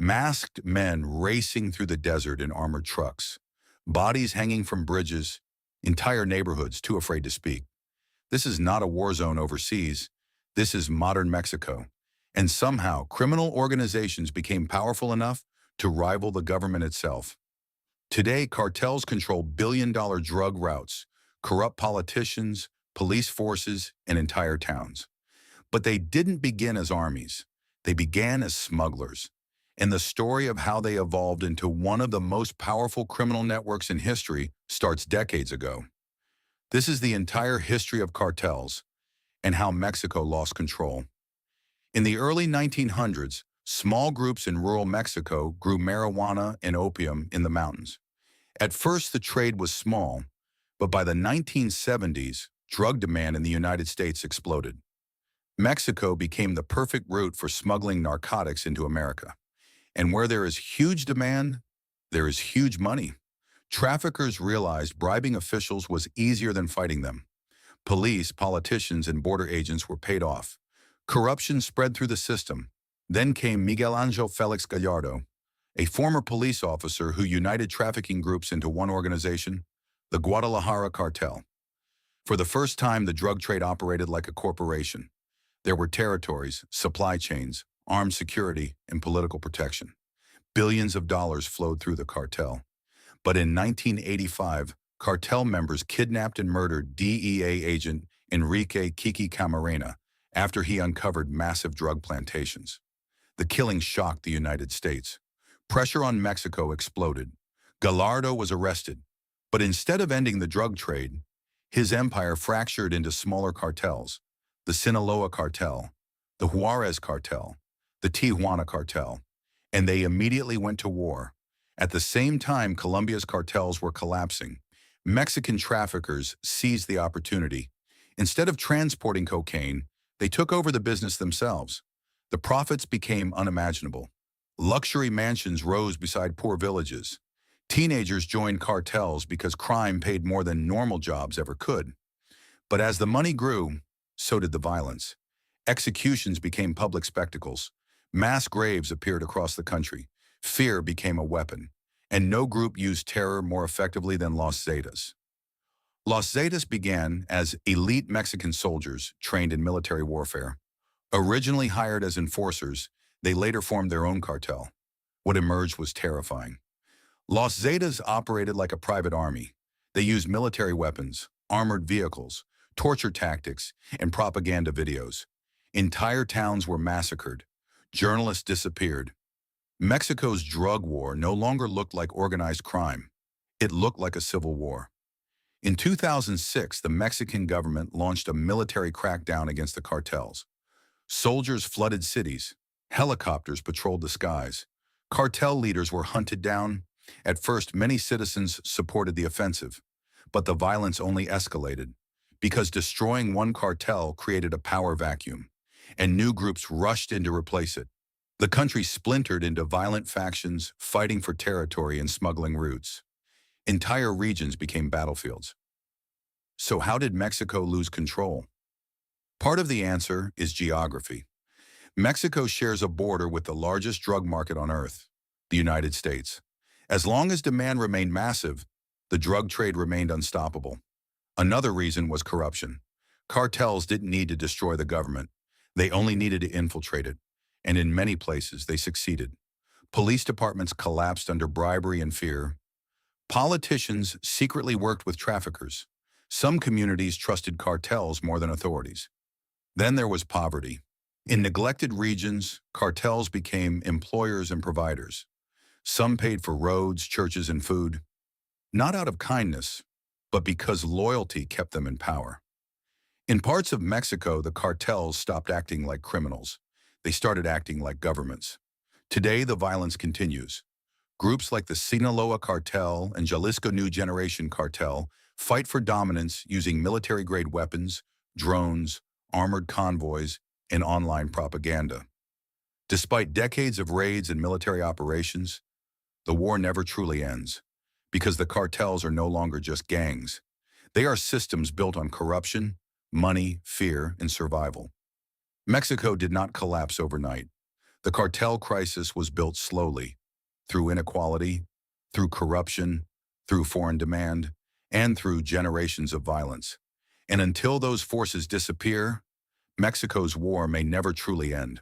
Masked men racing through the desert in armored trucks, bodies hanging from bridges, entire neighborhoods too afraid to speak. This is not a war zone overseas. This is modern Mexico. And somehow, criminal organizations became powerful enough to rival the government itself. Today, cartels control billion-dollar drug routes, corrupt politicians, police forces, and entire towns. But they didn't begin as armies. They began as smugglers. And the story of how they evolved into one of the most powerful criminal networks in history starts decades ago. This is the entire history of cartels and how Mexico lost control. In the early 1900s, small groups in rural Mexico grew marijuana and opium in the mountains. At first, the trade was small, but by the 1970s, drug demand in the United States exploded. Mexico became the perfect route for smuggling narcotics into America. And where there is huge demand, there is huge money. Traffickers realized bribing officials was easier than fighting them. Police, politicians, and border agents were paid off. Corruption spread through the system. Then came Miguel Angel Felix Gallardo, a former police officer who united trafficking groups into one organization, the Guadalajara Cartel. For the first time, the drug trade operated like a corporation. There were territories, supply chains, armed security, and political protection. Billions of dollars flowed through the cartel. But in 1985, cartel members kidnapped and murdered DEA agent Enrique Kiki Camarena after he uncovered massive drug plantations. The killing shocked the United States. Pressure on Mexico exploded. Gallardo was arrested. But instead of ending the drug trade, his empire fractured into smaller cartels: the Sinaloa Cartel, the Juarez Cartel, the Tijuana Cartel, and they immediately went to war. At the same time Colombia's cartels were collapsing, Mexican traffickers seized the opportunity. Instead of transporting cocaine, they took over the business themselves. The profits became unimaginable. Luxury mansions rose beside poor villages. Teenagers joined cartels because crime paid more than normal jobs ever could. But as the money grew, so did the violence. Executions became public spectacles. Mass graves appeared across the country. Fear became a weapon. And no group used terror more effectively than Los Zetas. Los Zetas began as elite Mexican soldiers trained in military warfare. Originally hired as enforcers, they later formed their own cartel. What emerged was terrifying. Los Zetas operated like a private army. They used military weapons, armored vehicles, torture tactics, and propaganda videos. Entire towns were massacred. Journalists disappeared. Mexico's drug war no longer looked like organized crime. It looked like a civil war. In 2006, the Mexican government launched a military crackdown against the cartels. Soldiers flooded cities. Helicopters patrolled the skies. Cartel leaders were hunted down. At first, many citizens supported the offensive, but the violence only escalated because destroying one cartel created a power vacuum, and new groups rushed in to replace it. The country splintered into violent factions fighting for territory and smuggling routes. Entire regions became battlefields. So how did Mexico lose control? Part of the answer is geography. Mexico shares a border with the largest drug market on earth, the United States. As long as demand remained massive, the drug trade remained unstoppable. Another reason was corruption. Cartels didn't need to destroy the government. They only needed to infiltrate it. And in many places, they succeeded. Police departments collapsed under bribery and fear. Politicians secretly worked with traffickers. Some communities trusted cartels more than authorities. Then there was poverty. In neglected regions, cartels became employers and providers. Some paid for roads, churches, and food, not out of kindness, but because loyalty kept them in power. In parts of Mexico, the cartels stopped acting like criminals. They started acting like governments. Today, the violence continues. Groups like the Sinaloa Cartel and Jalisco New Generation Cartel fight for dominance using military-grade weapons, drones, armored convoys, and online propaganda. Despite decades of raids and military operations, the war never truly ends, because the cartels are no longer just gangs. They are systems built on corruption, money, fear, and survival. Mexico did not collapse overnight. The cartel crisis was built slowly, through inequality, through corruption, through foreign demand, and through generations of violence. And until those forces disappear, Mexico's war may never truly end.